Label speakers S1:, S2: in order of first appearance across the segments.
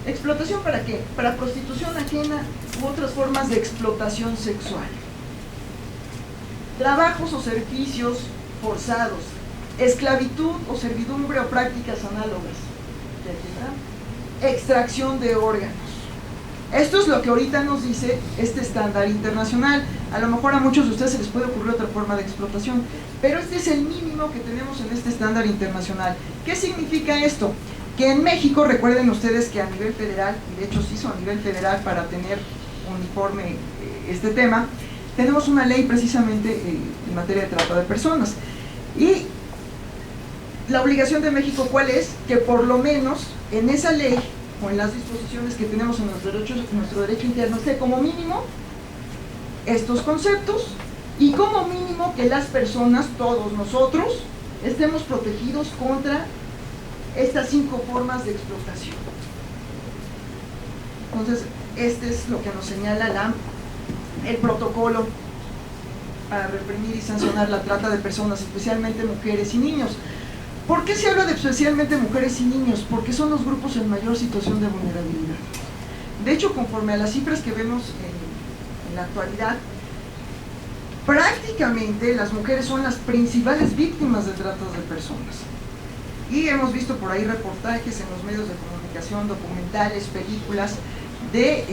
S1: ¿Explotación para qué? Para prostitución ajena u otras formas de explotación sexual. Trabajos o servicios forzados, esclavitud o servidumbre o prácticas análogas, extracción de órganos. Esto es lo que ahorita nos dice este estándar internacional. A lo mejor a muchos de ustedes se les puede ocurrir otra forma de explotación, pero este es el mínimo que tenemos en este estándar internacional. ¿Qué significa esto? Que en México, recuerden ustedes que a nivel federal, y de hecho se hizo a nivel federal para tener uniforme este tema, tenemos una ley precisamente en materia de trata de personas. Y la obligación de México, ¿cuál es? Que por lo menos en esa ley o en las disposiciones que tenemos en nuestro derecho interno esté como mínimo estos conceptos, y como mínimo que las personas, todos nosotros, estemos protegidos contra estas 5 formas de explotación. Entonces, este es lo que nos señala el protocolo para reprimir y sancionar la trata de personas, especialmente mujeres y niños. ¿Por qué se habla de especialmente mujeres y niños? Porque son los grupos en mayor situación de vulnerabilidad. De hecho, conforme a las cifras que vemos en la actualidad, prácticamente las mujeres son las principales víctimas de tratas de personas. Y hemos visto por ahí reportajes en los medios de comunicación, documentales, películas, de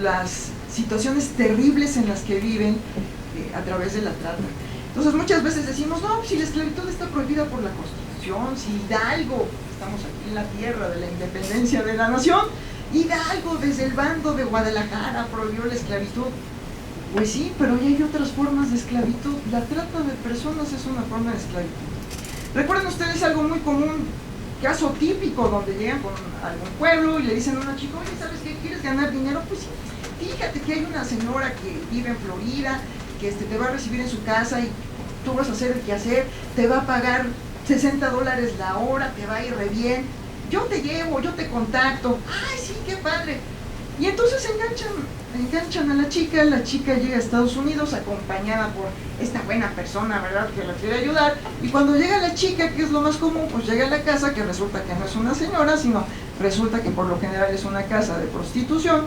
S1: las situaciones terribles en las que viven a través de la trata. Entonces muchas veces decimos, no, pues si la esclavitud está prohibida por la Constitución, si Hidalgo, estamos aquí en la tierra de la independencia de la nación, Hidalgo desde el bando de Guadalajara prohibió la esclavitud. Pues sí, pero ya hay otras formas de esclavitud. La trata de personas es una forma de esclavitud. Recuerden ustedes algo muy común, caso típico, donde llegan con algún pueblo y le dicen a una chica, oye, ¿sabes qué? ¿Quieres ganar dinero? Pues sí, fíjate que hay una señora que vive en Florida, que te va a recibir en su casa y tú vas a hacer el quehacer, te va a pagar $60 la hora, te va a ir re bien, yo te llevo, yo te contacto, ¡ay sí, qué padre! Y entonces enganchan a la chica llega a Estados Unidos acompañada por esta buena persona, ¿verdad?, que la quiere ayudar, y cuando llega la chica, que es lo más común, pues llega a la casa, que resulta que no es una señora, sino resulta que por lo general es una casa de prostitución,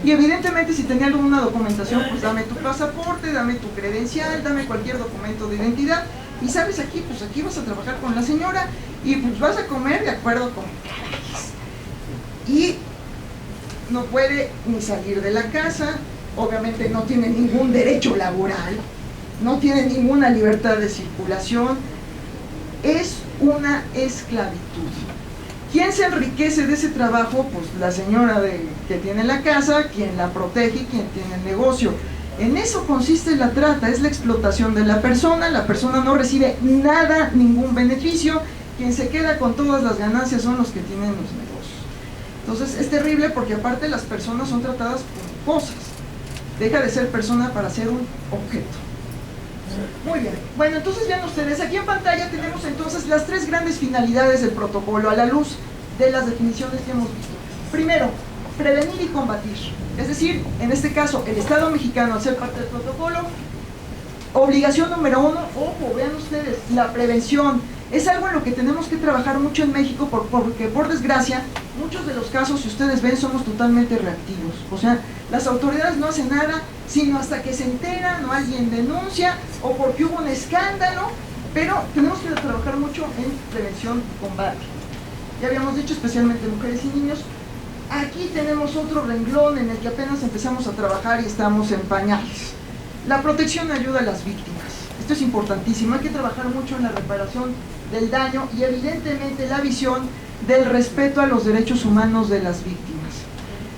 S1: y evidentemente si tenía alguna documentación, pues dame tu pasaporte, dame tu credencial, dame cualquier documento de identidad, y sabes, aquí, pues aquí vas a trabajar con la señora, y pues vas a comer de acuerdo con carajis. Y no puede ni salir de la casa, obviamente no tiene ningún derecho laboral, no tiene ninguna libertad de circulación, es una esclavitud. ¿Quién se enriquece de ese trabajo? Pues la señora que tiene la casa, quien la protege y quien tiene el negocio. En eso consiste la trata, es la explotación de la persona no recibe nada, ningún beneficio, quien se queda con todas las ganancias son los que tienen los negocios. Entonces es terrible porque aparte las personas son tratadas como cosas, deja de ser persona para ser un objeto. Muy bien, bueno, entonces vean ustedes, aquí en pantalla tenemos entonces las 3 grandes finalidades del protocolo a la luz de las definiciones que hemos visto. Primero, prevenir y combatir, es decir, en este caso el Estado mexicano al ser parte del protocolo, obligación número 1, ojo, vean ustedes, la prevención, es algo en lo que tenemos que trabajar mucho en México porque por desgracia, muchos de los casos, si ustedes ven, somos totalmente reactivos, o sea, las autoridades no hacen nada, sino hasta que se enteran o alguien denuncia o porque hubo un escándalo, pero tenemos que trabajar mucho en prevención y combate. Ya habíamos dicho especialmente mujeres y niños. Aquí tenemos otro renglón en el que apenas empezamos a trabajar y estamos en pañales. La protección ayuda a las víctimas. Esto es importantísimo, hay que trabajar mucho en la reparación del daño y evidentemente la visión del respeto a los derechos humanos de las víctimas.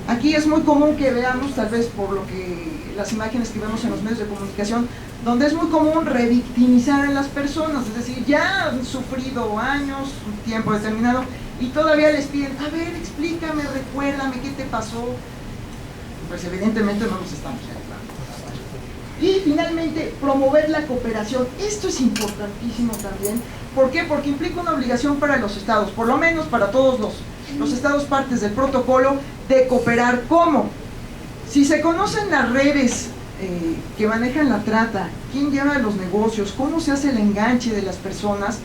S1: Aquí es muy común que veamos, tal vez por lo que las imágenes que vemos en los medios de comunicación, donde es muy común revictimizar a las personas, es decir, ya han sufrido años, un tiempo determinado, y todavía les piden, a ver, explícame, recuérdame, ¿qué te pasó? Pues evidentemente no los estamos ayudando. Y finalmente, promover la cooperación. Esto es importantísimo también. ¿Por qué? Porque implica una obligación para los estados, por lo menos para todos los estados partes del protocolo, de cooperar. ¿Cómo? Si se conocen las redes que manejan la trata, quién lleva los negocios, cómo se hace el enganche de las personas,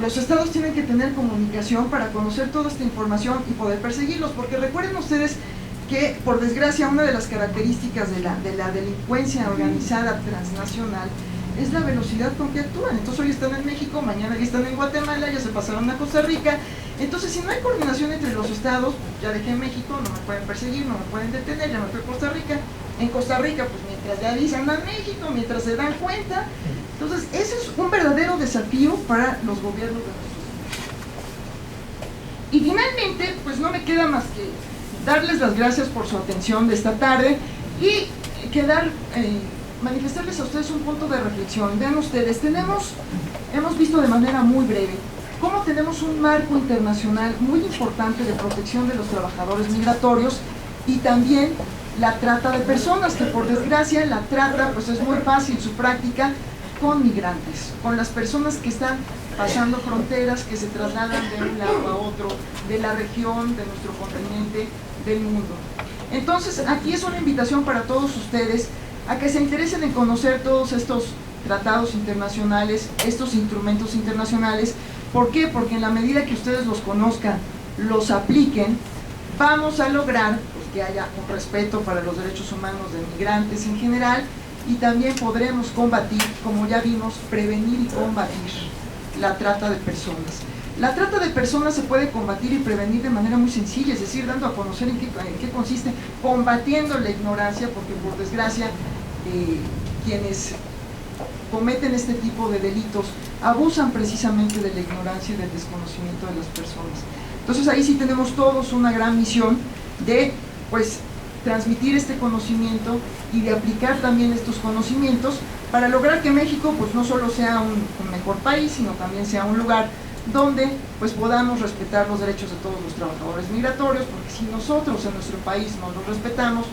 S1: los estados tienen que tener comunicación para conocer toda esta información y poder perseguirlos, porque recuerden ustedes que, por desgracia, una de las características de la delincuencia organizada transnacional es la velocidad con que actúan. Entonces hoy están en México, mañana ya están en Guatemala, ya se pasaron a Costa Rica. Entonces, si no hay coordinación entre los estados, ya dejé México, no me pueden perseguir, no me pueden detener, ya me fui a Costa Rica. En Costa Rica, pues mientras le avisan a México, mientras se dan cuenta. Entonces, ese es un verdadero desafío para los gobiernos de nuestros países. Y finalmente, pues no me queda más que darles las gracias por su atención de esta tarde y manifestarles a ustedes un punto de reflexión. Vean ustedes, hemos visto de manera muy breve cómo tenemos un marco internacional muy importante de protección de los trabajadores migratorios y también la trata de personas, que por desgracia la trata pues es muy fácil su práctica con migrantes, con las personas que están pasando fronteras, que se trasladan de un lado a otro, de la región, de nuestro continente, del mundo. Entonces, aquí es una invitación para todos ustedes a que se interesen en conocer todos estos tratados internacionales, estos instrumentos internacionales. ¿Por qué? Porque en la medida que ustedes los conozcan, los apliquen, vamos a lograr pues, que haya un respeto para los derechos humanos de migrantes en general, y también podremos combatir, como ya vimos, prevenir y combatir la trata de personas. La trata de personas se puede combatir y prevenir de manera muy sencilla, es decir, dando a conocer en qué consiste, combatiendo la ignorancia, porque por desgracia quienes cometen este tipo de delitos abusan precisamente de la ignorancia y del desconocimiento de las personas. Entonces ahí sí tenemos todos una gran misión de pues transmitir este conocimiento y de aplicar también estos conocimientos para lograr que México pues no solo sea un mejor país, sino también sea un lugar donde pues podamos respetar los derechos de todos los trabajadores migratorios, porque si nosotros en nuestro país no los respetamos,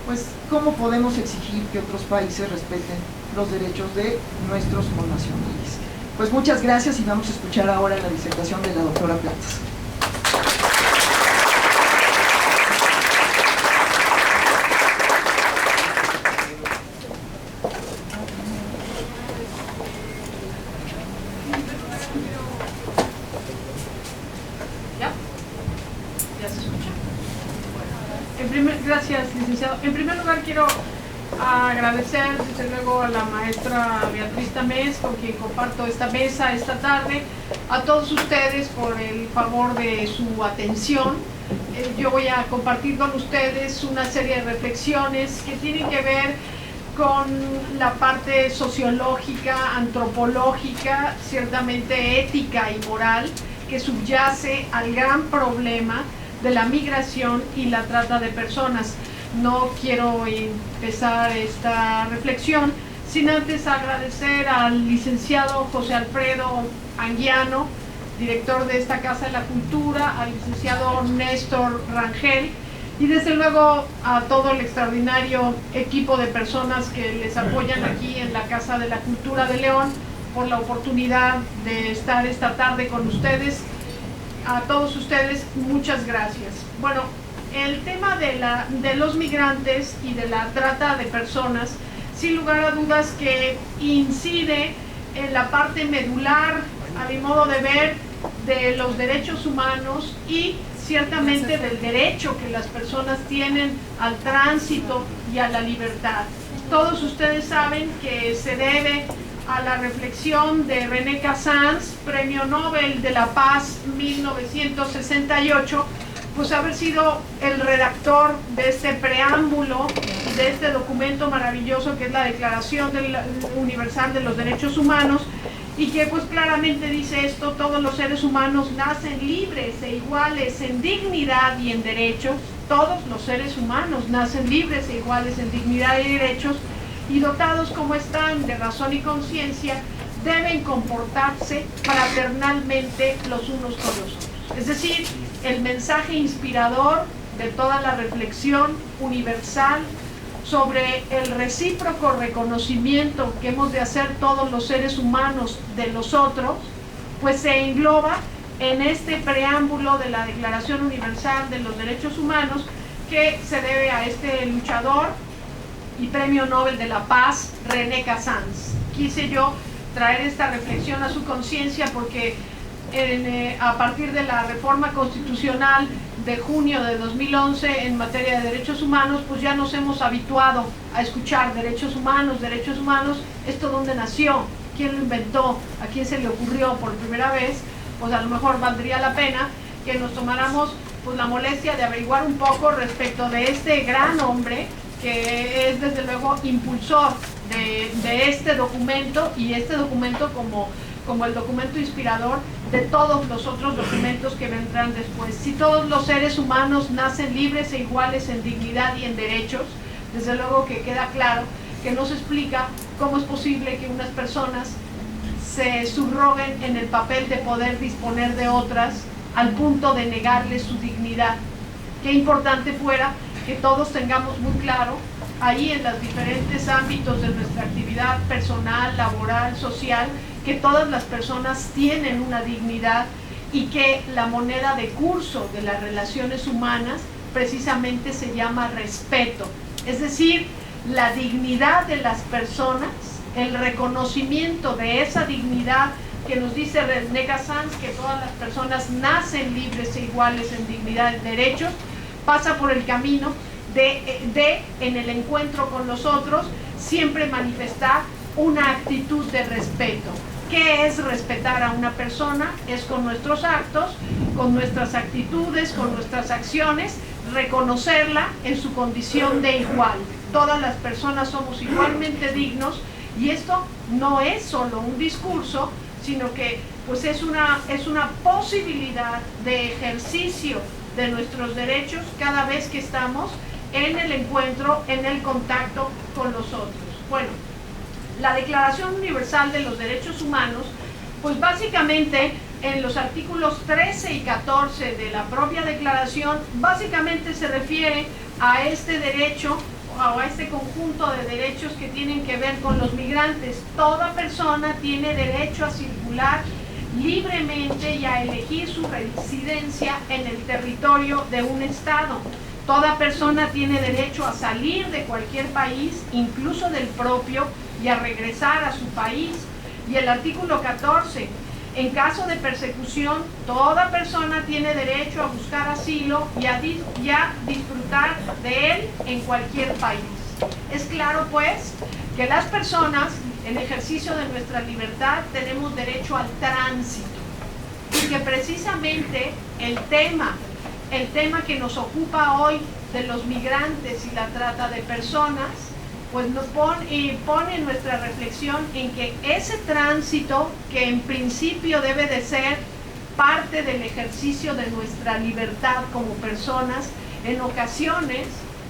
S1: pues ¿cómo podemos exigir que otros países respeten los derechos de nuestros connacionales? Pues muchas gracias y vamos a escuchar ahora la disertación de la doctora Platas.
S2: Gracias, licenciado. En primer lugar, quiero agradecer, desde luego, a la maestra Beatriz Tamés, con quien comparto esta mesa esta tarde, a todos ustedes por el favor de su atención. Yo voy a compartir con ustedes una serie de reflexiones que tienen que ver con la parte sociológica, antropológica, ciertamente ética y moral, que subyace al gran problema de la migración y la trata de personas. No quiero empezar esta reflexión sin antes agradecer al licenciado José Alfredo Anguiano, director de esta Casa de la Cultura, al licenciado Néstor Rangel y desde luego a todo el extraordinario equipo de personas que les apoyan aquí en la Casa de la Cultura de León por la oportunidad de estar esta tarde con ustedes. A todos ustedes, muchas gracias. Bueno, el tema de los migrantes y de la trata de personas, sin lugar a dudas que incide en la parte medular, a mi modo de ver, de los derechos humanos y ciertamente del derecho que las personas tienen al tránsito y a la libertad. Todos ustedes saben que se debe a la reflexión de René Cassin, Premio Nobel de la Paz 1968, pues haber sido el redactor de este preámbulo, de este documento maravilloso que es la Declaración Universal de los Derechos Humanos, y que pues claramente dice esto: todos los seres humanos nacen libres e iguales en dignidad y en derechos. Todos los seres humanos nacen libres e iguales en dignidad y derechos, y dotados como están de razón y conciencia, deben comportarse fraternalmente los unos con los otros. Es decir, el mensaje inspirador de toda la reflexión universal sobre el recíproco reconocimiento que hemos de hacer todos los seres humanos de los otros, pues se engloba en este preámbulo de la Declaración Universal de los Derechos Humanos, que se debe a este luchador y Premio Nobel de la Paz, René Cassin. Quise yo traer esta reflexión a su conciencia porque a partir de la reforma constitucional de junio de 2011 en materia de derechos humanos, pues ya nos hemos habituado a escuchar derechos humanos, esto dónde nació, quién lo inventó, a quién se le ocurrió por primera vez. Pues a lo mejor valdría la pena que nos tomáramos pues la molestia de averiguar un poco respecto de este gran hombre que es desde luego impulsor de este documento, y este documento como el documento inspirador de todos los otros documentos que vendrán después. Si todos los seres humanos nacen libres e iguales en dignidad y en derechos, desde luego que queda claro que no se explica cómo es posible que unas personas se subroguen en el papel de poder disponer de otras al punto de negarles su dignidad. Qué importante fuera que todos tengamos muy claro ahí en los diferentes ámbitos de nuestra actividad personal, laboral, social, que todas las personas tienen una dignidad y que la moneda de curso de las relaciones humanas precisamente se llama respeto. Es decir, la dignidad de las personas, el reconocimiento de esa dignidad que nos dice René Cassin, que todas las personas nacen libres e iguales en dignidad y derechos, pasa por el camino de en el encuentro con los otros, siempre manifestar una actitud de respeto. ¿Qué es respetar a una persona? Es con nuestros actos, con nuestras actitudes, con nuestras acciones, reconocerla en su condición de igual. Todas las personas somos igualmente dignos, y esto no es solo un discurso, sino que pues es una posibilidad de ejercicio de nuestros derechos cada vez que estamos en el encuentro, en el contacto con los otros. Bueno, la Declaración Universal de los Derechos Humanos, pues básicamente en los artículos 13 y 14 de la propia declaración, básicamente se refiere a este derecho o a este conjunto de derechos que tienen que ver con los migrantes. Toda persona tiene derecho a circular libremente y a elegir su residencia en el territorio de un estado. Toda persona tiene derecho a salir de cualquier país, incluso del propio, y a regresar a su país. Y el artículo 14, en caso de persecución, toda persona tiene derecho a buscar asilo y a disfrutar de él en cualquier país. Es claro, pues, que las personas, en ejercicio de nuestra libertad, tenemos derecho al tránsito, y que precisamente el tema que nos ocupa hoy de los migrantes y la trata de personas, pues nos pone nuestra reflexión en que ese tránsito, que en principio debe de ser parte del ejercicio de nuestra libertad como personas, en ocasiones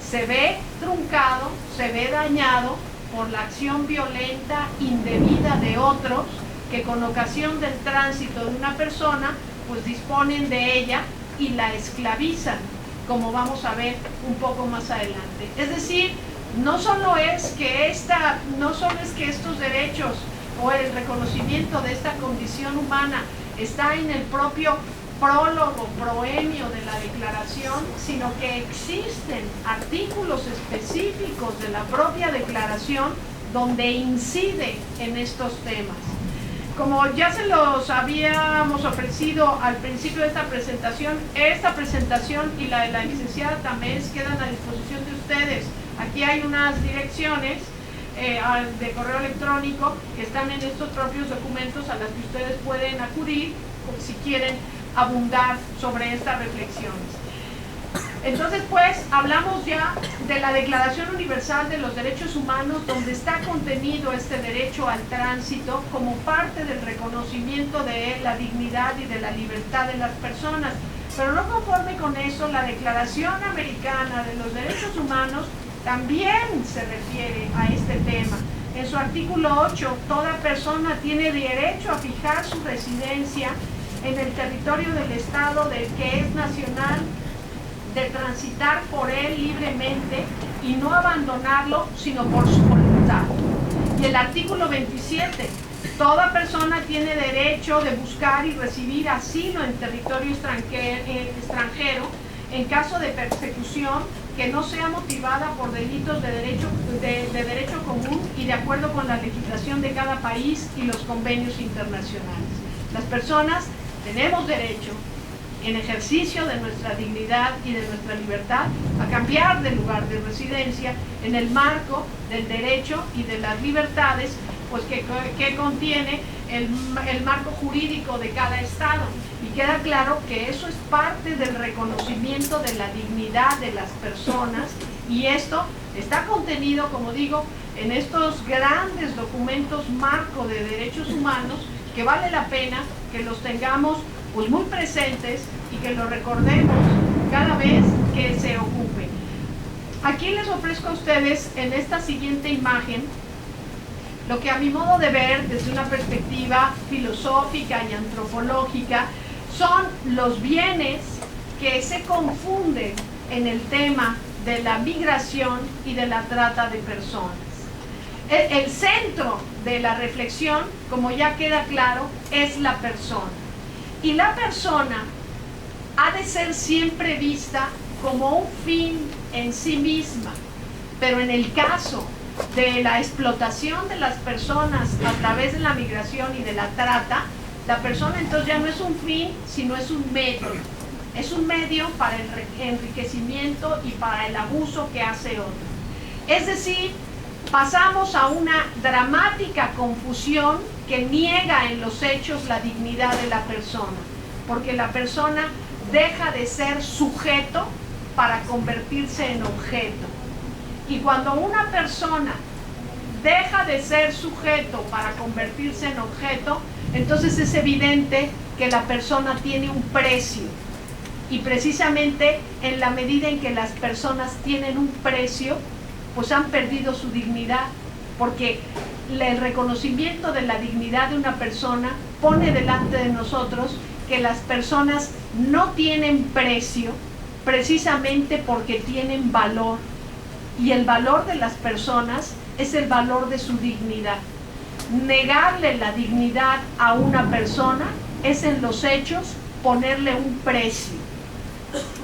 S2: se ve truncado, se ve dañado por la acción violenta, indebida de otros, que con ocasión del tránsito de una persona, pues disponen de ella y la esclavizan, como vamos a ver un poco más adelante. Es decir, no solo es que estos derechos o el reconocimiento de esta condición humana está en el propio prólogo, proemio de la declaración, sino que existen artículos específicos de la propia declaración donde incide en estos temas. Como ya se los habíamos ofrecido al principio de esta presentación y la de la licenciada Tamés quedan a disposición de ustedes. Aquí hay unas direcciones de correo electrónico que están en estos propios documentos a las que ustedes pueden acudir si quieren abundar sobre estas reflexiones. Entonces, pues, hablamos ya de la Declaración Universal de los Derechos Humanos, donde está contenido este derecho al tránsito como parte del reconocimiento de la dignidad y de la libertad de las personas. Pero no conforme con eso, la Declaración Americana de los Derechos Humanos también se refiere a este tema. En su artículo 8, toda persona tiene derecho a fijar su residencia en el territorio del Estado del que es nacional, de transitar por él libremente y no abandonarlo sino por su voluntad. Y el artículo 27, toda persona tiene derecho de buscar y recibir asilo en territorio extranjero en caso de persecución que no sea motivada por delitos de derecho común y de acuerdo con la legislación de cada país y los convenios internacionales. Las personas tenemos derecho, en ejercicio de nuestra dignidad y de nuestra libertad, a cambiar de lugar de residencia en el marco del derecho y de las libertades pues que contiene el marco jurídico de cada estado. Y queda claro que eso es parte del reconocimiento de la dignidad de las personas, y esto está contenido, como digo, en estos grandes documentos marco de derechos humanos, que vale la pena que los tengamos pues muy presentes y que lo recordemos cada vez que se ocupe. Aquí les ofrezco a ustedes en esta siguiente imagen lo que a mi modo de ver desde una perspectiva filosófica y antropológica son los bienes que se confunden en el tema de la migración y de la trata de personas. El centro de la reflexión, como ya queda claro, es la persona. Y la persona ha de ser siempre vista como un fin en sí misma, pero en el caso de la explotación de las personas a través de la migración y de la trata, la persona entonces ya no es un fin, sino es un medio. Es un medio para el enriquecimiento y para el abuso que hace otro. Es decir, pasamos a una dramática confusión que niega en los hechos la dignidad de la persona, porque la persona deja de ser sujeto para convertirse en objeto. Y cuando una persona deja de ser sujeto para convertirse en objeto, entonces es evidente que la persona tiene un precio. Y precisamente en la medida en que las personas tienen un precio, pues han perdido su dignidad, porque el reconocimiento de la dignidad de una persona pone delante de nosotros que las personas no tienen precio precisamente porque tienen valor, y el valor de las personas es el valor de su dignidad. Negarle la dignidad a una persona es en los hechos ponerle un precio,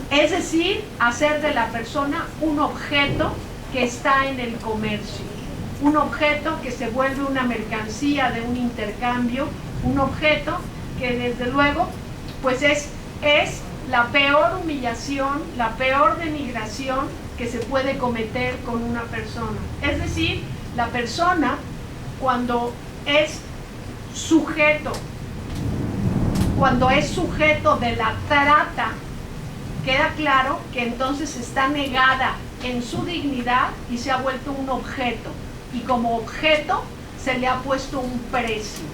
S2: es decir, hacer de la persona un objeto que está en el comercio, un objeto que se vuelve una mercancía de un intercambio, un objeto que desde luego pues es la peor humillación, la peor denigración que se puede cometer con una persona. Es decir, la persona cuando es sujeto de la trata, queda claro que entonces está negada en su dignidad y se ha vuelto un objeto, y como objeto se le ha puesto un precio.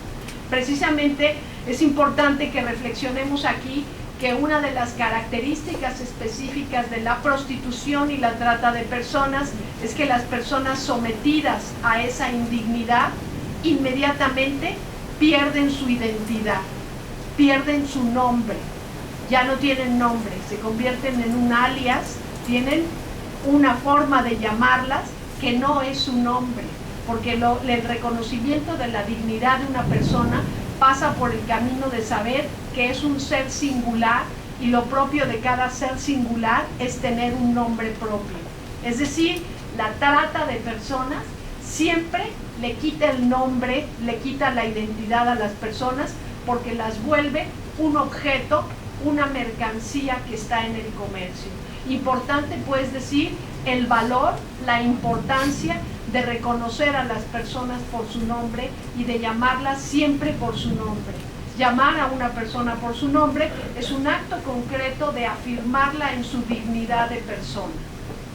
S2: Precisamente es importante que reflexionemos aquí que una de las características específicas de la prostitución y la trata de personas es que las personas sometidas a esa indignidad inmediatamente pierden su identidad, pierden su nombre, ya no tienen nombre, se convierten en un alias, tienen una forma de llamarlas que no es su nombre, porque el reconocimiento de la dignidad de una persona pasa por el camino de saber que es un ser singular, y lo propio de cada ser singular es tener un nombre propio. Es decir, la trata de personas siempre le quita el nombre, le quita la identidad a las personas, porque las vuelve un objeto, una mercancía que está en el comercio. Importante pues decir el valor, la importancia de reconocer a las personas por su nombre y de llamarlas siempre por su nombre. Llamar a una persona por su nombre es un acto concreto de afirmarla en su dignidad de persona.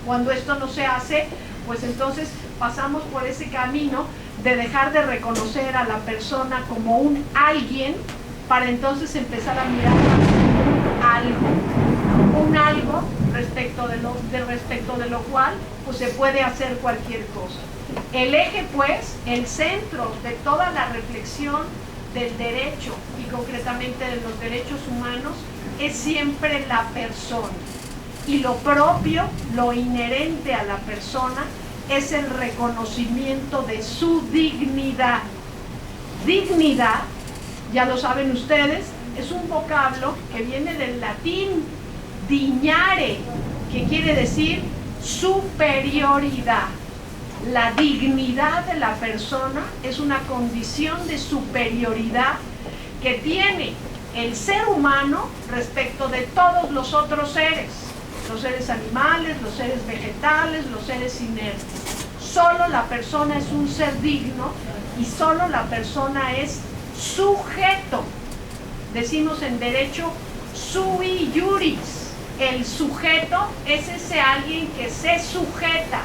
S2: Cuando esto no se hace, pues entonces pasamos por ese camino de dejar de reconocer a la persona como un alguien, para entonces empezar a mirarla como un algo respecto de lo cual pues se puede hacer cualquier cosa. El eje pues, el centro de toda la reflexión del derecho y concretamente de los derechos humanos es siempre la persona, y lo propio, lo inherente a la persona es el reconocimiento de su dignidad. Dignidad, ya lo saben ustedes, es un vocablo que viene del latín dignare, que quiere decir superioridad. La dignidad de la persona es una condición de superioridad que tiene el ser humano respecto de todos los otros seres, los seres animales, los seres vegetales, los seres inertes. Solo la persona es un ser digno y solo la persona es sujeto. Decimos en derecho sui juris. El sujeto es ese alguien que se sujeta,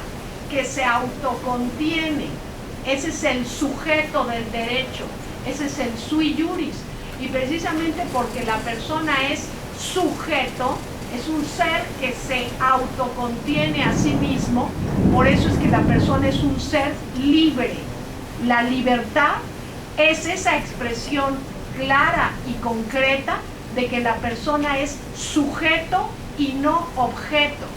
S2: que se autocontiene. Ese es el sujeto del derecho, ese es el sui juris. Y precisamente porque la persona es sujeto, es un ser que se autocontiene a sí mismo, por eso es que la persona es un ser libre. La libertad es esa expresión clara y concreta de que la persona es sujeto y no objeto.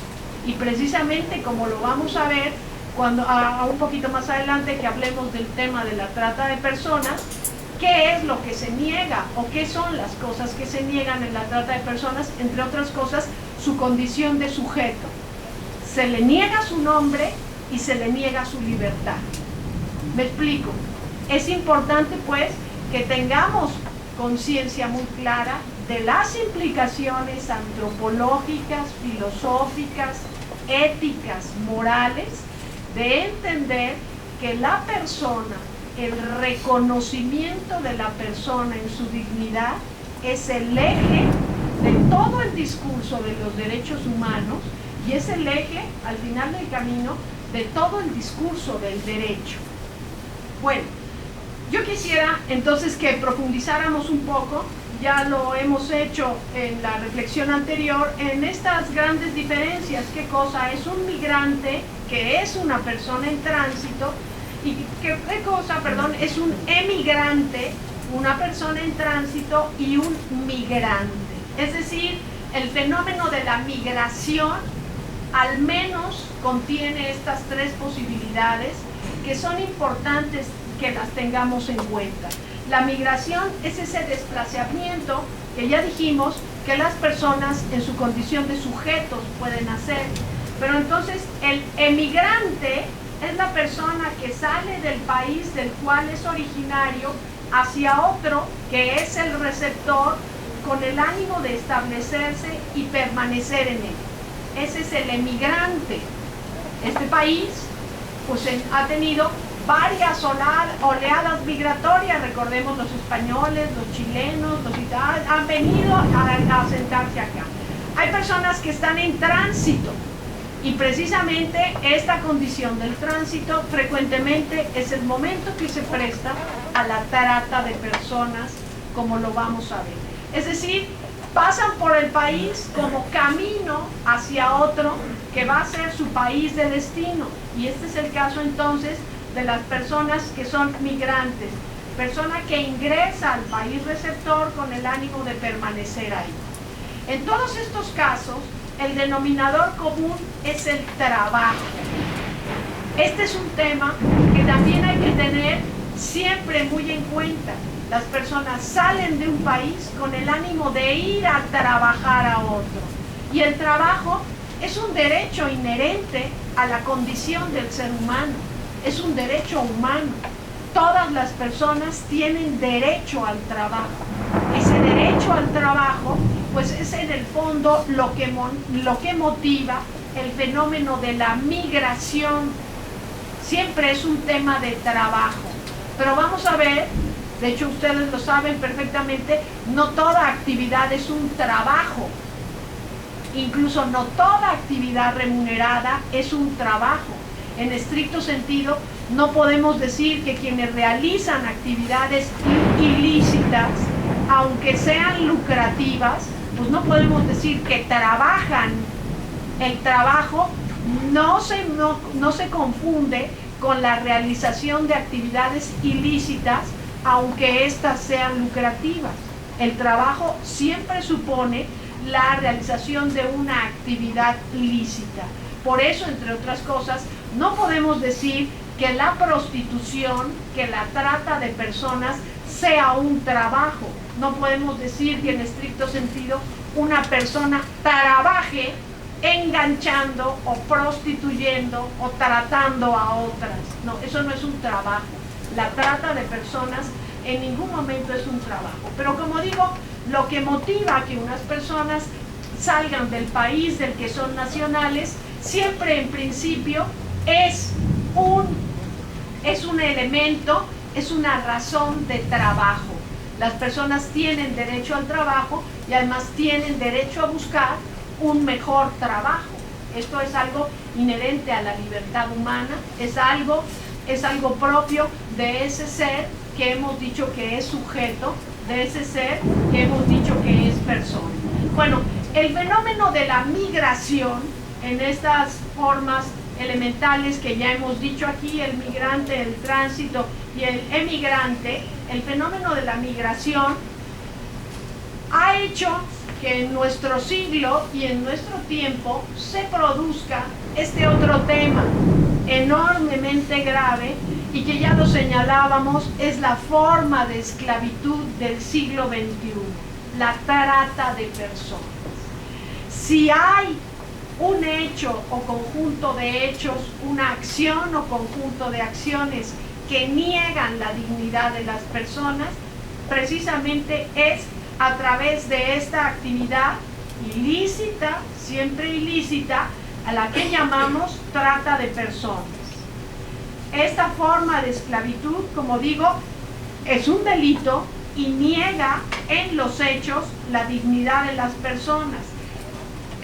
S2: Y precisamente como lo vamos a ver cuando un poquito más adelante que hablemos del tema de la trata de personas, ¿qué es lo que se niega o qué son las cosas que se niegan en la trata de personas? Entre otras cosas, su condición de sujeto. Se le niega su nombre y se le niega su libertad. ¿Me explico? Es importante pues que tengamos conciencia muy clara de las implicaciones antropológicas, filosóficas, éticas, morales, de entender que la persona, el reconocimiento de la persona en su dignidad es el eje de todo el discurso de los derechos humanos y es el eje, al final del camino, de todo el discurso del derecho. Bueno, yo quisiera entonces que profundizáramos un poco, ya lo hemos hecho en la reflexión anterior, en estas grandes diferencias. ¿Qué cosa es un migrante, que es una persona en tránsito, y qué cosa, perdón, es un emigrante, una persona en tránsito y un migrante? Es decir, el fenómeno de la migración al menos contiene estas tres posibilidades que son importantes que las tengamos en cuenta. La migración es ese desplazamiento que ya dijimos que las personas en su condición de sujetos pueden hacer, pero entonces el emigrante es la persona que sale del país del cual es originario hacia otro que es el receptor con el ánimo de establecerse y permanecer en él. Ese es el emigrante. Este país pues ha tenido varias oleadas migratorias, recordemos los españoles, los chilenos, los italianos, han venido a asentarse acá. Hay personas que están en tránsito y precisamente esta condición del tránsito frecuentemente es el momento que se presta a la trata de personas, como lo vamos a ver. Es decir, pasan por el país como camino hacia otro que va a ser su país de destino, y este es el caso entonces de las personas que son migrantes, persona que ingresa al país receptor con el ánimo de permanecer ahí. En todos estos casos, el denominador común es el trabajo. Este es un tema que también hay que tener siempre muy en cuenta. Las personas salen de un país con el ánimo de ir a trabajar a otro. Y el trabajo es un derecho inherente a la condición del ser humano. Es un derecho humano. Todas las personas tienen derecho al trabajo. Ese derecho al trabajo, pues es en el fondo lo que motiva el fenómeno de la migración. Siempre es un tema de trabajo. Pero vamos a ver, de hecho ustedes lo saben perfectamente, no toda actividad es un trabajo. Incluso no toda actividad remunerada es un trabajo. En estricto sentido, no podemos decir que quienes realizan actividades ilícitas, aunque sean lucrativas, pues no podemos decir que trabajan. El trabajo no se confunde con la realización de actividades ilícitas, aunque éstas sean lucrativas. El trabajo siempre supone la realización de una actividad lícita. Por eso, entre otras cosas, no podemos decir que la prostitución, que la trata de personas sea un trabajo. No podemos decir que en estricto sentido una persona trabaje enganchando o prostituyendo o tratando a otras. No, eso no es un trabajo. La trata de personas en ningún momento es un trabajo. Pero como digo, lo que motiva a que unas personas salgan del país del que son nacionales, siempre en principio es un elemento, es una razón de trabajo. Las personas tienen derecho al trabajo y además tienen derecho a buscar un mejor trabajo. Esto es algo inherente a la libertad humana, es algo propio de ese ser que hemos dicho que es sujeto, de ese ser que hemos dicho que es persona. Bueno, el fenómeno de la migración en estas formas elementales que ya hemos dicho aquí, el migrante, el tránsito y el emigrante, el fenómeno de la migración ha hecho que en nuestro siglo y en nuestro tiempo se produzca este otro tema enormemente grave y que ya lo señalábamos, es la forma de esclavitud del siglo XXI, la trata de personas. Si hay un hecho o conjunto de hechos, una acción o conjunto de acciones que niegan la dignidad de las personas, precisamente es a través de esta actividad ilícita, siempre ilícita, a la que llamamos trata de personas. Esta forma de esclavitud, como digo, es un delito y niega en los hechos la dignidad de las personas.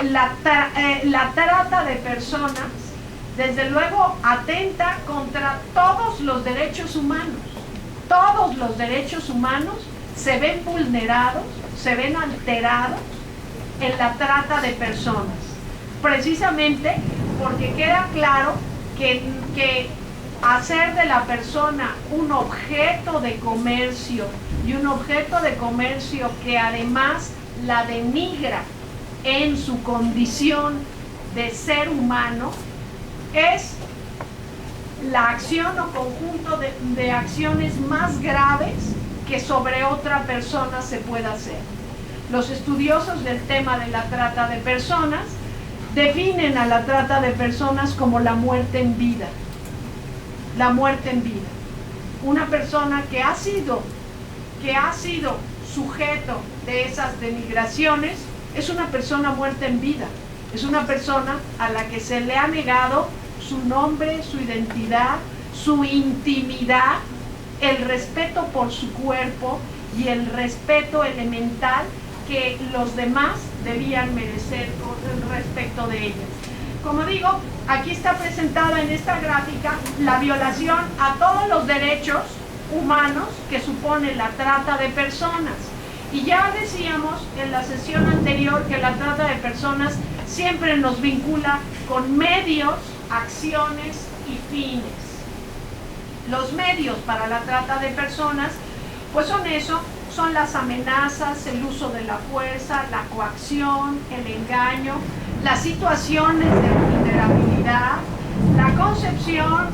S2: La trata de personas, desde luego, atenta contra todos los derechos humanos. Todos los derechos humanos se ven vulnerados, se ven alterados en la trata de personas, precisamente porque queda claro que hacer de la persona un objeto de comercio y un objeto de comercio que además la denigra en su condición de ser humano es la acción o conjunto de acciones más graves que sobre otra persona se pueda hacer. Los estudiosos del tema de la trata de personas definen a la trata de personas como la muerte en vida. La muerte en vida. Una persona que ha sido sujeto de esas denigraciones es una persona muerta en vida. Es una persona a la que se le ha negado su nombre, su identidad, su intimidad, el respeto por su cuerpo y el respeto elemental que los demás debían merecer respecto de ellas. Como digo, aquí está presentada en esta gráfica la violación a todos los derechos humanos que supone la trata de personas. Y ya decíamos en la sesión anterior que la trata de personas siempre nos vincula con medios, acciones y fines. Los medios para la trata de personas, pues son las amenazas, el uso de la fuerza, la coacción, el engaño, las situaciones de vulnerabilidad, la concesión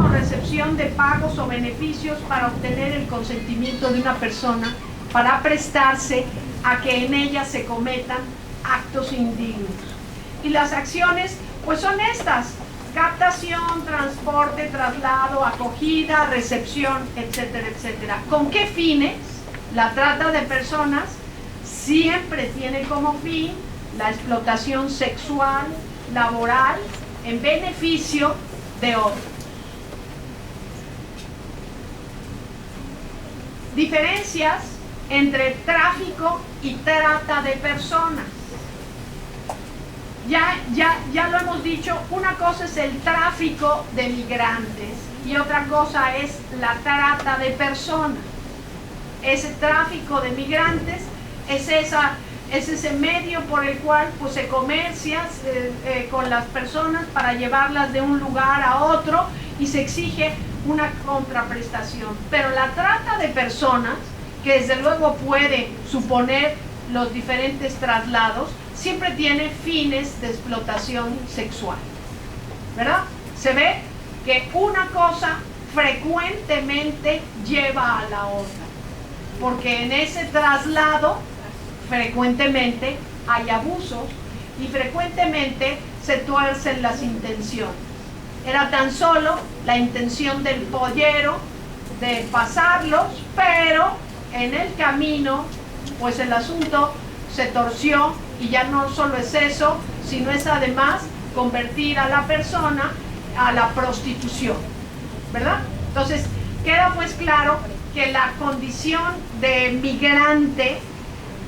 S2: o recepción de pagos o beneficios para obtener el consentimiento de una persona para prestarse a que en ella se cometan actos indignos. Y las acciones, pues son estas: captación, transporte, traslado, acogida, recepción, etcétera, etcétera. ¿Con qué fines? La trata de personas siempre tiene como fin la explotación sexual, laboral, en beneficio de otros. Diferencias entre tráfico y trata de personas. Ya lo hemos dicho, una cosa es el tráfico de migrantes y otra cosa es la trata de personas. Ese tráfico de migrantes es ese medio por el cual pues, se comercia con las personas para llevarlas de un lugar a otro y se exige una contraprestación. Pero la trata de personas, que desde luego puede suponer los diferentes traslados, siempre tiene fines de explotación sexual, ¿verdad? Se ve que una cosa frecuentemente lleva a la otra, porque en ese traslado frecuentemente hay abusos y frecuentemente se tuercen las intenciones. Era tan solo la intención del pollero de pasarlos, pero en el camino pues el asunto se torció y ya no solo es eso, sino es además convertir a la persona a la prostitución, ¿verdad? Entonces, queda pues claro que la condición de migrante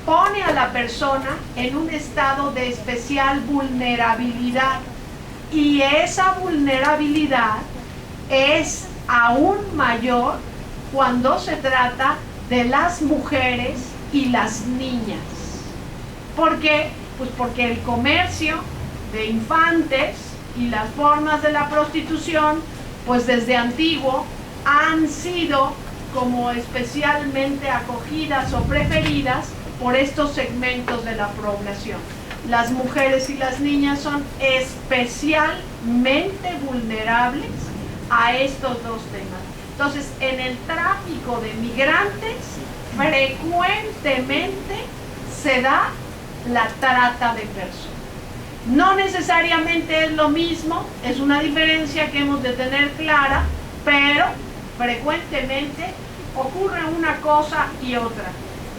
S2: pone a la persona en un estado de especial vulnerabilidad, y esa vulnerabilidad es aún mayor cuando se trata de las mujeres y las niñas. ¿Por qué? Pues porque el comercio de infantes y las formas de la prostitución, pues desde antiguo han sido como especialmente acogidas o preferidas por estos segmentos de la población. Las mujeres y las niñas son especialmente vulnerables a estos dos temas. Entonces, en el tráfico de migrantes, frecuentemente se da la trata de personas. No necesariamente es lo mismo, es una diferencia que hemos de tener clara, pero frecuentemente ocurre una cosa y otra.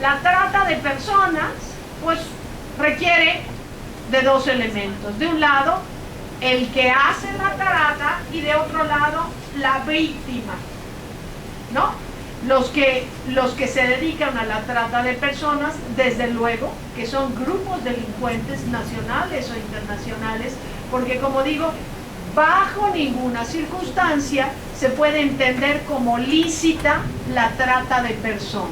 S2: La trata de personas, pues, requiere de dos elementos. De un lado, el que hace la trata, y de otro lado, la víctima, ¿no? Los que se dedican a la trata de personas, desde luego, que son grupos delincuentes nacionales o internacionales, porque, como digo, bajo ninguna circunstancia se puede entender como lícita la trata de personas.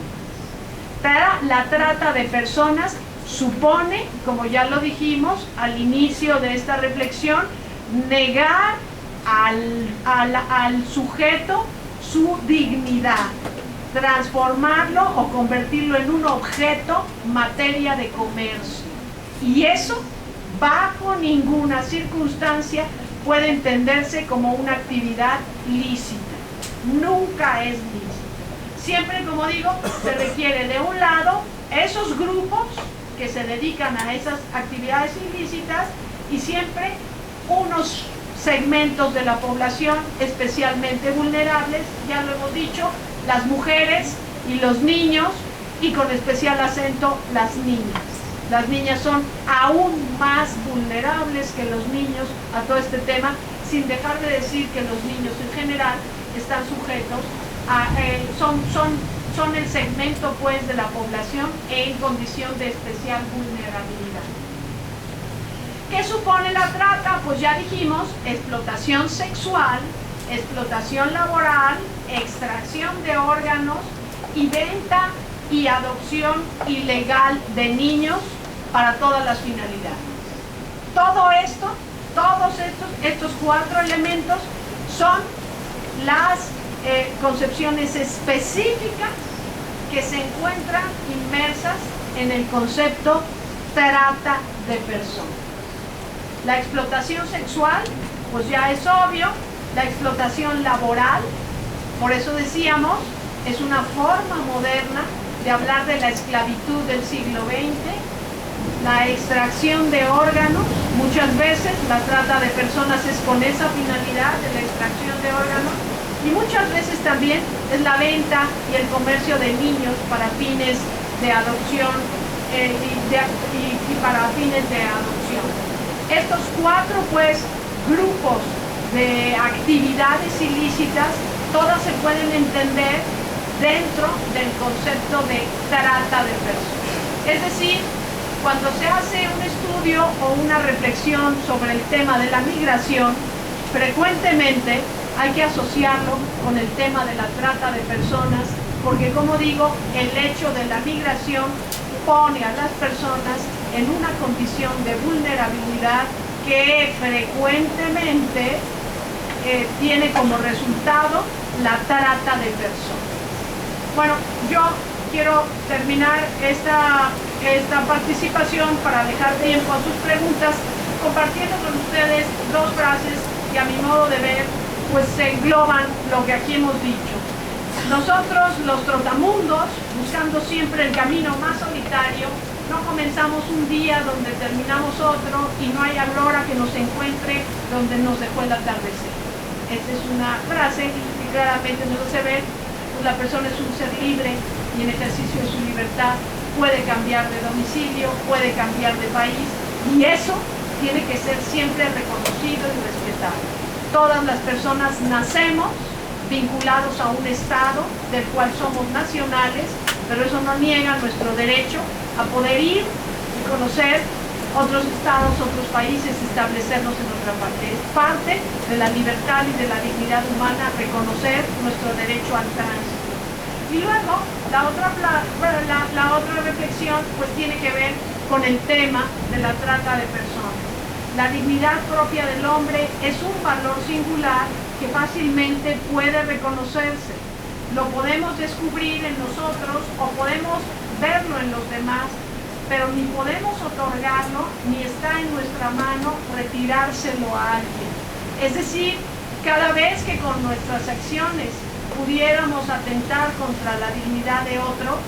S2: La trata de personas supone, como ya lo dijimos al inicio de esta reflexión, negar al sujeto su dignidad, transformarlo o convertirlo en un objeto, materia de comercio. Y eso, bajo ninguna circunstancia, puede entenderse como una actividad lícita. Nunca es lícita. Siempre, como digo, se requiere de un lado esos grupos que se dedican a esas actividades ilícitas, y siempre unos segmentos de la población especialmente vulnerables, ya lo hemos dicho, las mujeres y los niños, y con especial acento las niñas. Las niñas son aún más vulnerables que los niños a todo este tema, sin dejar de decir que los niños en general están sujetos a, son el segmento pues de la población en condición de especial vulnerabilidad. ¿Qué supone la trata? Pues ya dijimos, explotación sexual, explotación laboral, extracción de órganos y venta y adopción ilegal de niños para todas las finalidades. Todo esto, todos estos cuatro elementos son las concepciones específicas que se encuentran inmersas en el concepto trata de personas. La explotación sexual, pues ya es obvio. La explotación laboral, por eso decíamos, es una forma moderna de hablar de la esclavitud del siglo XX. La extracción de órganos, muchas veces la trata de personas es con esa finalidad de la extracción de órganos, y muchas veces también es la venta y el comercio de niños para fines de adopción y para fines de adopción. Estos cuatro pues grupos de actividades ilícitas, todas se pueden entender dentro del concepto de trata de personas. Es decir, cuando se hace un estudio o una reflexión sobre el tema de la migración, frecuentemente hay que asociarlo con el tema de la trata de personas, porque, como digo, el hecho de la migración pone a las personas en una condición de vulnerabilidad que frecuentemente tiene como resultado la trata de personas. Bueno, yo quiero terminar esta participación para dejar tiempo a sus preguntas, compartiendo con ustedes dos frases que, a mi modo de ver, pues se engloban lo que aquí hemos dicho. Nosotros, los trotamundos, buscando siempre el camino más solitario, no comenzamos un día donde terminamos otro, y no hay aurora que nos encuentre donde nos dejó el atardecer. Esta es una frase que claramente nos hace ver, pues la persona es un ser libre y en ejercicio de su libertad puede cambiar de domicilio, puede cambiar de país, y eso tiene que ser siempre reconocido y respetado. Todas las personas nacemos vinculados a un Estado del cual somos nacionales, pero eso no niega nuestro derecho a poder ir y conocer otros estados, otros países, establecernos en otra parte. Es parte de la libertad y de la dignidad humana reconocer nuestro derecho al tránsito. Y luego, la otra reflexión pues tiene que ver con el tema de la trata de personas. La dignidad propia del hombre es un valor singular que fácilmente puede reconocerse. Lo podemos descubrir en nosotros o podemos verlo en los demás, pero ni podemos otorgarlo, ni está en nuestra mano retirárselo a alguien. Es decir, cada vez que con nuestras acciones pudiéramos atentar contra la dignidad de otro,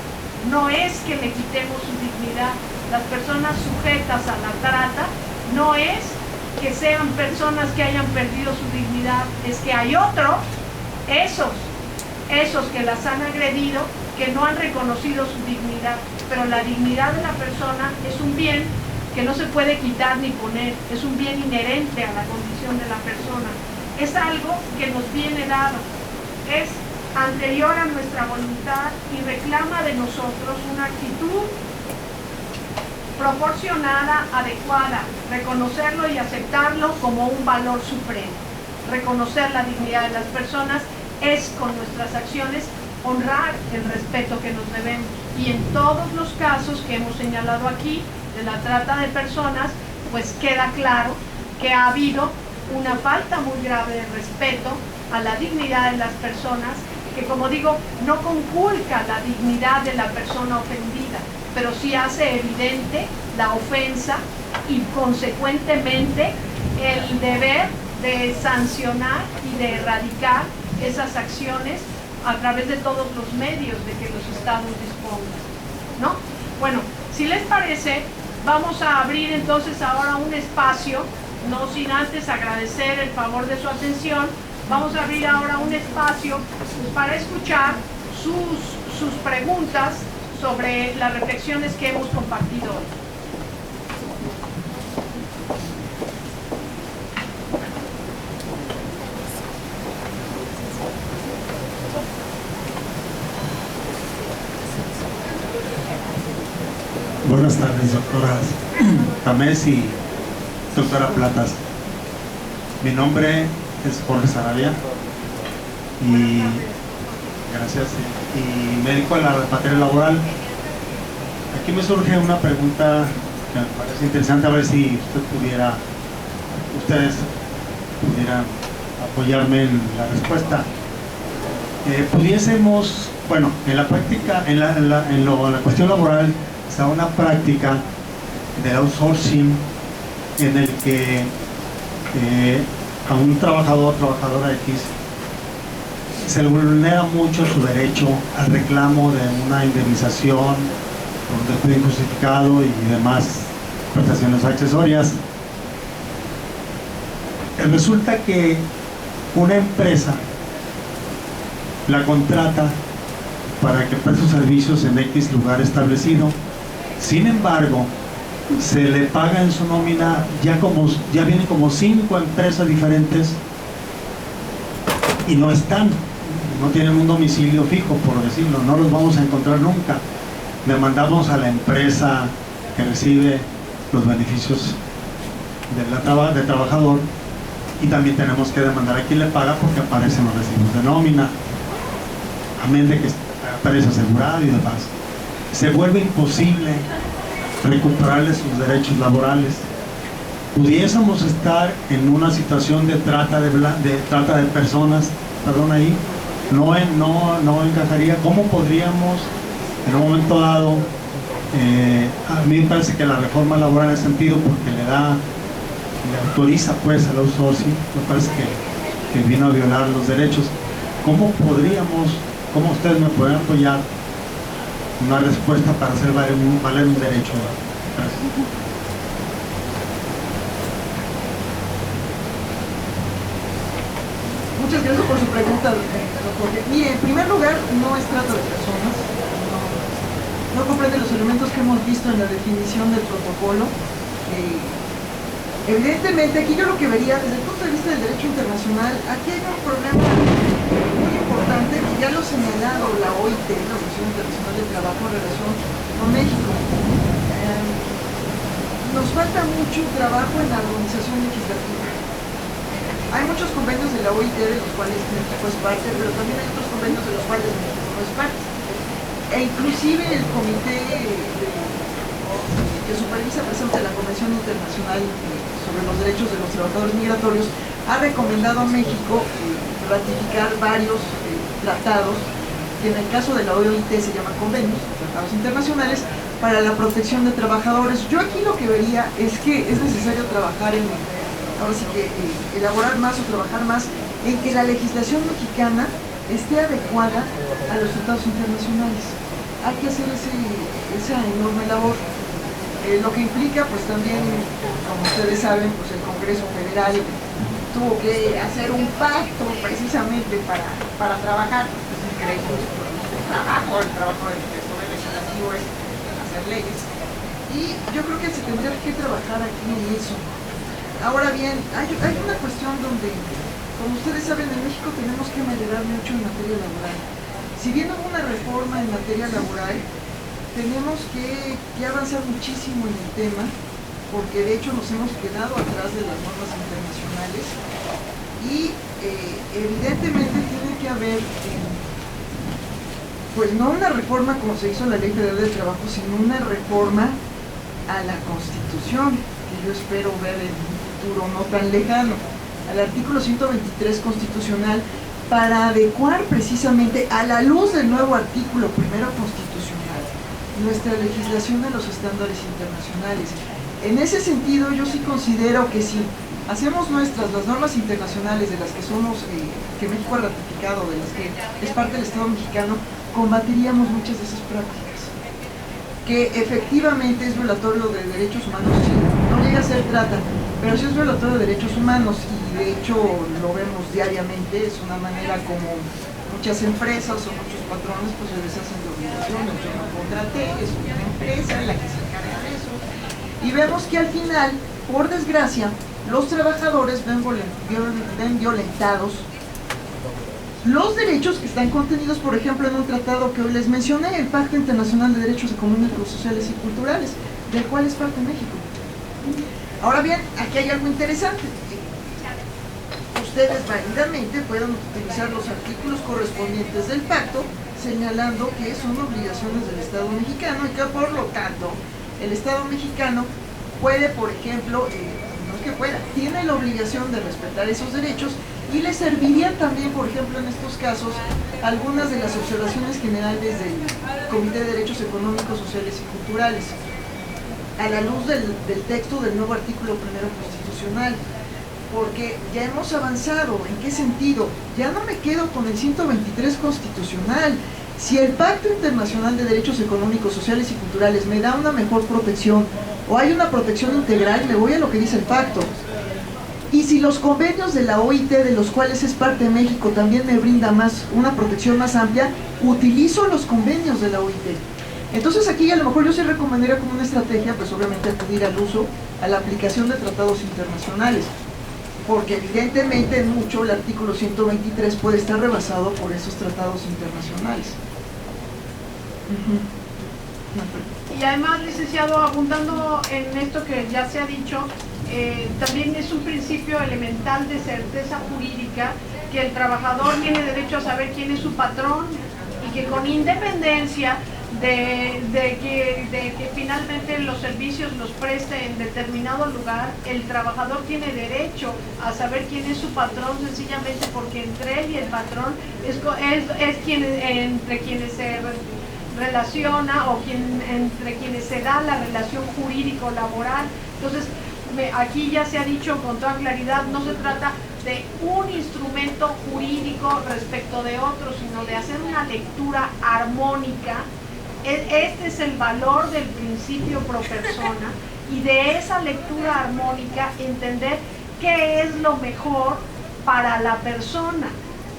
S2: no es que le quitemos su dignidad. Las personas sujetas a la trata no es que sean personas que hayan perdido su dignidad, es que hay otros, esos que las han agredido, que no han reconocido su dignidad. Pero la dignidad de la persona es un bien que no se puede quitar ni poner, es un bien inherente a la condición de la persona, es algo que nos viene dado, es anterior a nuestra voluntad y reclama de nosotros una actitud proporcionada, adecuada, reconocerlo y aceptarlo como un valor supremo. Reconocer la dignidad de las personas es, con nuestras acciones, honrar el respeto que nos debemos. Y en todos los casos que hemos señalado aquí de la trata de personas, pues queda claro que ha habido una falta muy grave de respeto a la dignidad de las personas, que, como digo, no conculca la dignidad de la persona ofendida, pero sí hace evidente la ofensa y consecuentemente el deber de sancionar y de erradicar esas acciones a través de todos los medios de que los estados dispongan, ¿no? Bueno, si les parece, vamos a abrir entonces ahora un espacio, no sin antes agradecer el favor de su atención. Vamos a abrir ahora un espacio para escuchar sus preguntas sobre las reflexiones que hemos compartido hoy.
S3: Buenas tardes, doctoras Tamés y doctora Platas. Mi nombre es Jorge Sarabia y gracias, y me dedico a la materia laboral. Aquí me surge una pregunta que me parece interesante, a ver si ustedes pudieran apoyarme en la respuesta. Pudiésemos, bueno, en la práctica, en la cuestión laboral, está una práctica del outsourcing en el que a un trabajador o trabajadora X se le vulnera mucho su derecho al reclamo de una indemnización, un despido injustificado y demás prestaciones accesorias. Resulta que una empresa la contrata para que preste sus servicios en X lugar establecido. Sin embargo, se le paga en su nómina, ya vienen como 5 empresas diferentes y no tienen un domicilio fijo, por decirlo, no los vamos a encontrar nunca. Demandamos a la empresa que recibe los beneficios del trabajador, y también tenemos que demandar a quien le paga porque aparecen los recibos de nómina, amén de que aparece asegurado y demás. Se vuelve imposible recuperarle sus derechos laborales. Pudiésemos estar en una situación de trata de personas, perdón, ahí no encajaría. ¿Cómo podríamos en un momento dado? A mí me parece que la reforma laboral en ese sentido, porque le autoriza pues al outsourcing, me parece que vino a violar los derechos. ¿Cómo ustedes me pueden apoyar una respuesta para hacer valer un derecho? Gracias.
S1: Muchas gracias por su pregunta, doctor. Mire, en primer lugar, no es trata de personas, no comprende los elementos que hemos visto en la definición del protocolo. Evidentemente, aquí yo lo que vería desde el punto de vista del derecho internacional, aquí hay un problema muy importante que ya lo ha señalado la OIT, la Organización Internacional del Trabajo, en relación con México. Nos falta mucho trabajo en la armonización legislativa. Hay muchos convenios de la OIT de los cuales México es parte, pero también hay otros convenios de los cuales México no es parte. E inclusive el comité que supervisa presente la Convención Internacional sobre los Derechos de los Trabajadores Migratorios ha recomendado a México ratificar varios tratados que en el caso de la OIT se llaman convenios, tratados internacionales, para la protección de trabajadores. Yo aquí lo que vería es que es necesario trabajar en, ahora sí que elaborar más o trabajar más en que la legislación mexicana esté adecuada a los tratados internacionales. Hay que hacer esa enorme labor. Lo que implica, pues también, como ustedes saben, pues el Congreso Federal tuvo que hacer un pacto precisamente para trabajar. Pues el trabajo del Poder Legislativo es hacer leyes. Y yo creo que se tendría que trabajar aquí en eso. Ahora bien, hay una cuestión donde, como ustedes saben, en México tenemos que mejorar mucho en materia laboral. Si bien hubo una reforma en materia laboral, tenemos que avanzar muchísimo en el tema, porque de hecho nos hemos quedado atrás de las normas internacionales y evidentemente tiene que haber, pues no una reforma como se hizo en la Ley Federal del Trabajo, sino una reforma a la Constitución, que yo espero ver en un futuro no tan lejano, al artículo 123 constitucional, para adecuar precisamente a la luz del nuevo artículo primero constitucional nuestra legislación a los estándares internacionales. En ese sentido, yo sí considero que si hacemos nuestras las normas internacionales de las que somos, que México ha ratificado, de las que es parte del Estado mexicano, combatiríamos muchas de esas prácticas. Que efectivamente es violatorio de derechos humanos, sí, no llega a ser trata, pero sí es violatorio de derechos humanos y de hecho lo vemos diariamente. Es una manera como muchas empresas o muchos patrones pues se deshacen de obligaciones. Yo no contraté, es una empresa la que se encarga de eso. Y vemos que al final, por desgracia, los trabajadores ven violentados los derechos que están contenidos, por ejemplo, en un tratado que hoy les mencioné, el Pacto Internacional de Derechos Económicos, Sociales y Culturales, del cual es parte México. Ahora bien, aquí hay algo interesante. Ustedes válidamente pueden utilizar los artículos correspondientes del pacto, señalando que son obligaciones del Estado mexicano y que por lo tanto el Estado mexicano puede, por ejemplo, no es que pueda, tiene la obligación de respetar esos derechos y le servirían también, por ejemplo, en estos casos, algunas de las observaciones generales del Comité de Derechos Económicos, Sociales y Culturales, a la luz del texto del nuevo artículo primero constitucional. Porque ya hemos avanzado. ¿En qué sentido? Ya no me quedo con el 123 constitucional. Si el Pacto Internacional de Derechos Económicos, Sociales y Culturales me da una mejor protección, o hay una protección integral, me voy a lo que dice el pacto. Y si los convenios de la OIT, de los cuales es parte de México, también me brinda una protección más amplia, utilizo los convenios de la OIT. Entonces aquí a lo mejor yo sí recomendaría como una estrategia, pues obviamente acudir al uso, a la aplicación de tratados internacionales. Porque evidentemente en mucho el artículo 123 puede estar rebasado por esos tratados internacionales.
S2: Y además, licenciado, abundando en esto que ya se ha dicho, también es un principio elemental de certeza jurídica que el trabajador tiene derecho a saber quién es su patrón y que con independencia de que finalmente los servicios los preste en determinado lugar, el trabajador tiene derecho a saber quién es su patrón, sencillamente porque entre él y el patrón es quien, entre quienes se relaciona o entre quienes se da la relación jurídico-laboral. Entonces, aquí ya se ha dicho con toda claridad, no se trata de un instrumento jurídico respecto de otro, sino de hacer una lectura armónica. Este es el valor del principio pro persona, y de esa lectura armónica entender qué es lo mejor para la persona.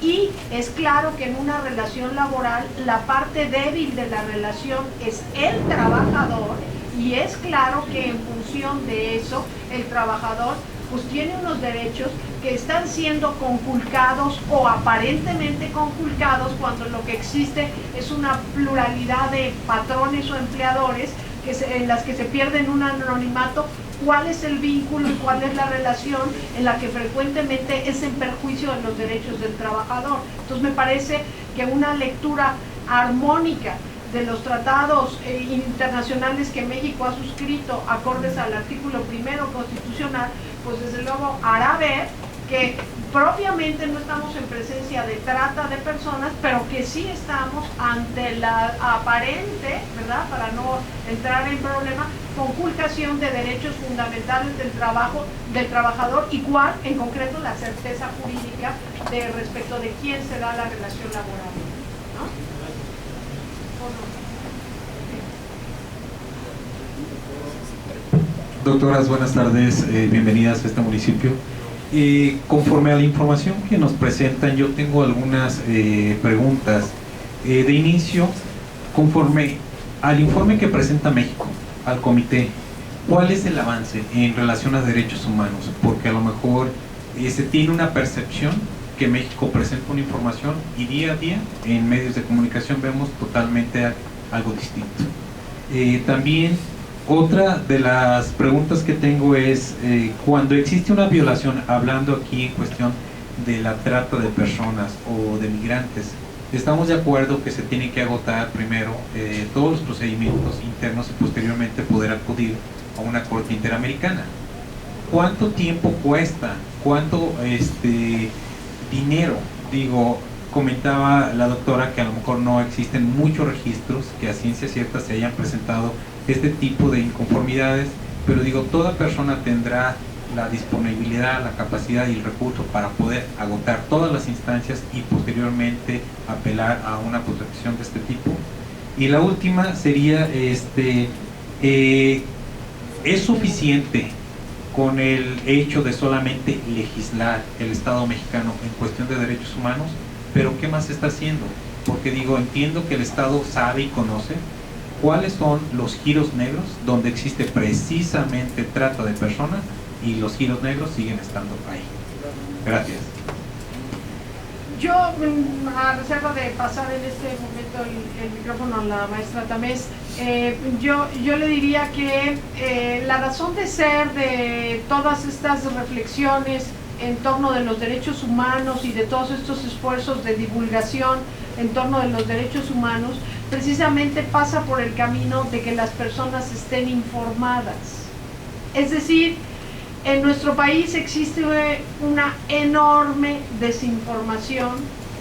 S2: Y es claro que en una relación laboral la parte débil de la relación es el trabajador, y es claro que en función de eso el trabajador pues tiene unos derechos que están siendo conculcados o aparentemente conculcados cuando lo que existe es una pluralidad de patrones o empleadores en las que se pierden un anonimato. ¿Cuál es el vínculo y cuál es la relación en la que frecuentemente es en perjuicio de los derechos del trabajador? Entonces me parece que una lectura armónica de los tratados internacionales que México ha suscrito acordes al artículo 1 constitucional, pues desde luego hará ver que propiamente no estamos en presencia de trata de personas, pero que sí estamos ante la aparente, ¿verdad?, para no entrar en problema, conculcación de derechos fundamentales del trabajador, y cuál, en concreto, la certeza jurídica respecto de quién se da la relación laboral, ¿no?
S4: Doctoras, buenas tardes, bienvenidas a este municipio. Conforme a la información que nos presentan, yo tengo algunas preguntas. De inicio, conforme al informe que presenta México al comité, ¿cuál es el avance en relación a derechos humanos? Porque a lo mejor se tiene una percepción que México presenta una información y día a día en medios de comunicación vemos totalmente algo distinto. También otra de las preguntas que tengo es, cuando existe una violación, hablando aquí en cuestión de la trata de personas o de migrantes, estamos de acuerdo que se tiene que agotar primero todos los procedimientos internos y posteriormente poder acudir a una corte interamericana. ¿Cuánto tiempo cuesta? ¿Cuánto dinero? Digo, comentaba la doctora que a lo mejor no existen muchos registros que a ciencia cierta se hayan presentado este tipo de inconformidades, pero digo, toda persona tendrá la disponibilidad, la capacidad y el recurso para poder agotar todas las instancias y posteriormente apelar a una protección de este tipo. Y la última sería, ¿es suficiente con el hecho de solamente legislar el Estado mexicano en cuestión de derechos humanos? Pero ¿qué más se está haciendo? Porque digo, entiendo que el Estado sabe y conoce cuáles son los giros negros donde existe precisamente trata de personas, y los giros negros siguen estando ahí. Gracias.
S2: Yo, a reserva de pasar en este momento el micrófono a la maestra Tamés, yo le diría que la razón de ser de todas estas reflexiones en torno de los derechos humanos y de todos estos esfuerzos de divulgación en torno de los derechos humanos precisamente pasa por el camino de que las personas estén informadas. Es decir, en nuestro país existe una enorme desinformación,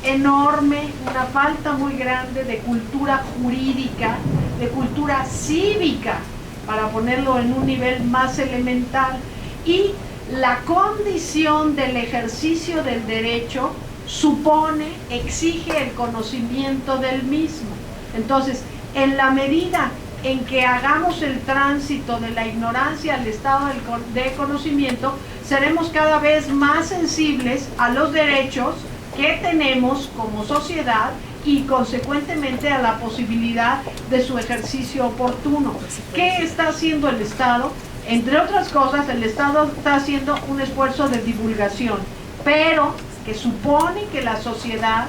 S2: una falta muy grande de cultura jurídica, de cultura cívica, para ponerlo en un nivel más elemental, y la condición del ejercicio del derecho exige el conocimiento del mismo. Entonces, en la medida en que hagamos el tránsito de la ignorancia al estado de conocimiento, seremos cada vez más sensibles a los derechos que tenemos como sociedad y consecuentemente a la posibilidad de su ejercicio oportuno. ¿Qué está haciendo el Estado? Entre otras cosas, el Estado está haciendo un esfuerzo de divulgación, pero que supone que la sociedad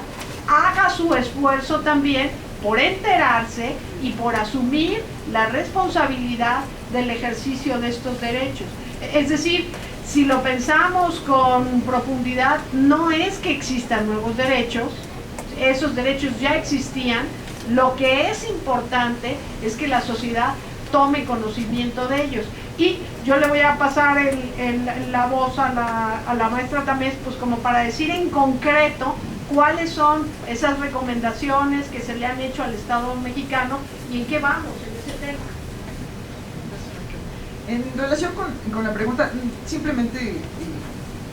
S2: haga su esfuerzo también por enterarse y por asumir la responsabilidad del ejercicio de estos derechos. Es decir, si lo pensamos con profundidad, no es que existan nuevos derechos, esos derechos ya existían. Lo que es importante es que la sociedad tome conocimiento de ellos. Y yo le voy a pasar la voz a la maestra Tamés, pues como para decir en concreto cuáles son esas recomendaciones que se le han hecho al Estado mexicano y en qué vamos en ese tema.
S1: En relación con la pregunta, simplemente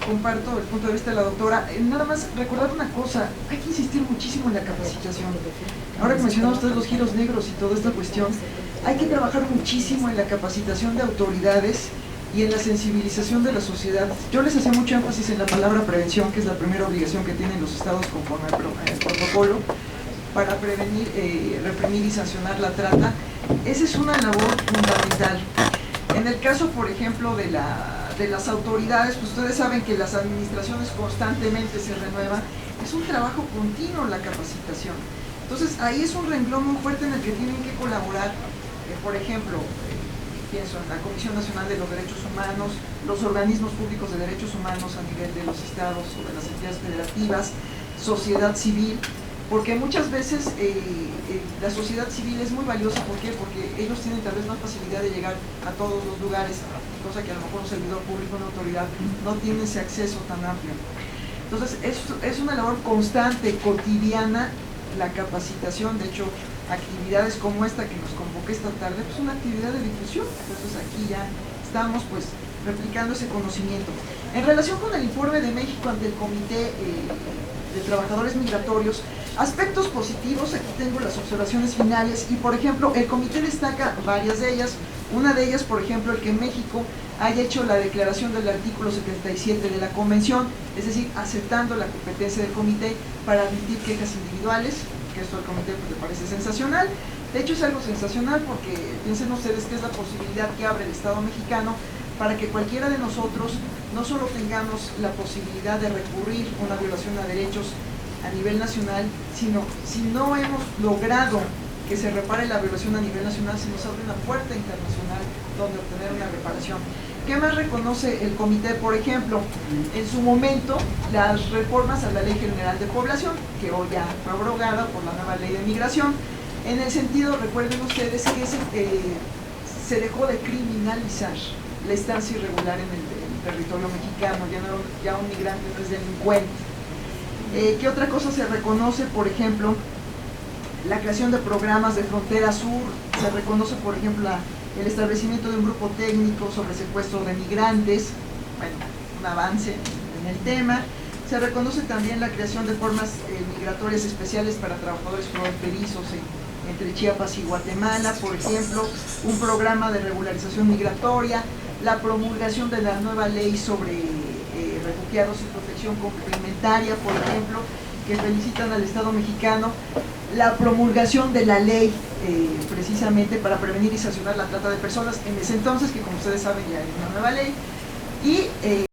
S1: comparto el punto de vista de la doctora. Nada más recordar una cosa, hay que insistir muchísimo en la capacitación. Ahora que mencionamos ustedes los giros negros y toda esta cuestión, hay que trabajar muchísimo en la capacitación de autoridades y en la sensibilización de la sociedad. Yo les hacía mucho énfasis en la palabra prevención, que es la primera obligación que tienen los estados conforme al protocolo para prevenir, reprimir y sancionar la trata. Esa es una labor fundamental. En el caso, por ejemplo, de las autoridades, pues ustedes saben que las administraciones constantemente se renuevan, es un trabajo continuo la capacitación. Entonces ahí es un renglón muy fuerte en el que tienen que colaborar, por ejemplo, pienso en la Comisión Nacional de los Derechos Humanos, los organismos públicos de derechos humanos a nivel de los estados o de las entidades federativas, sociedad civil, porque muchas veces la sociedad civil es muy valiosa. ¿Por qué? Porque ellos tienen tal vez más facilidad de llegar a todos los lugares, cosa que a lo mejor un servidor público, una autoridad, no tiene ese acceso tan amplio. Entonces es una labor constante, cotidiana, la capacitación. De hecho, actividades como esta que nos convoqué esta tarde, pues una actividad de difusión. Entonces aquí ya estamos pues replicando ese conocimiento. En relación con el informe de México ante el Comité de Trabajadores Migratorios, aspectos positivos, aquí tengo las observaciones finales y por ejemplo el comité destaca varias de ellas. Una de ellas, por ejemplo, el que México haya hecho la declaración del artículo 77 de la Convención, es decir, aceptando la competencia del comité para admitir quejas individuales, que esto al comité pues, le parece sensacional. De hecho es algo sensacional porque piensen ustedes que es la posibilidad que abre el Estado mexicano para que cualquiera de nosotros no solo tengamos la posibilidad de recurrir a una violación a derechos a nivel nacional, sino si no hemos logrado que se repare la violación a nivel nacional, se nos abre una puerta internacional donde obtener una reparación. ¿Qué más reconoce el comité? Por ejemplo, en su momento, las reformas a la Ley General de Población, que hoy ya fue abrogada por la nueva Ley de Migración, en el sentido, recuerden ustedes, que se dejó de criminalizar la estancia irregular en el territorio mexicano. Ya un migrante no es delincuente. ¿Qué otra cosa se reconoce? Por ejemplo, la creación de programas de frontera sur, se reconoce, por ejemplo, el establecimiento de un grupo técnico sobre secuestro de migrantes, bueno, un avance en el tema. Se reconoce también la creación de formas migratorias especiales para trabajadores fronterizos entre Chiapas y Guatemala, por ejemplo, un programa de regularización migratoria, la promulgación de la nueva ley sobre refugiados y protección complementaria, por ejemplo, que felicitan al Estado mexicano, la promulgación de la ley precisamente para prevenir y sancionar la trata de personas en ese entonces, que como ustedes saben ya hay una nueva ley, y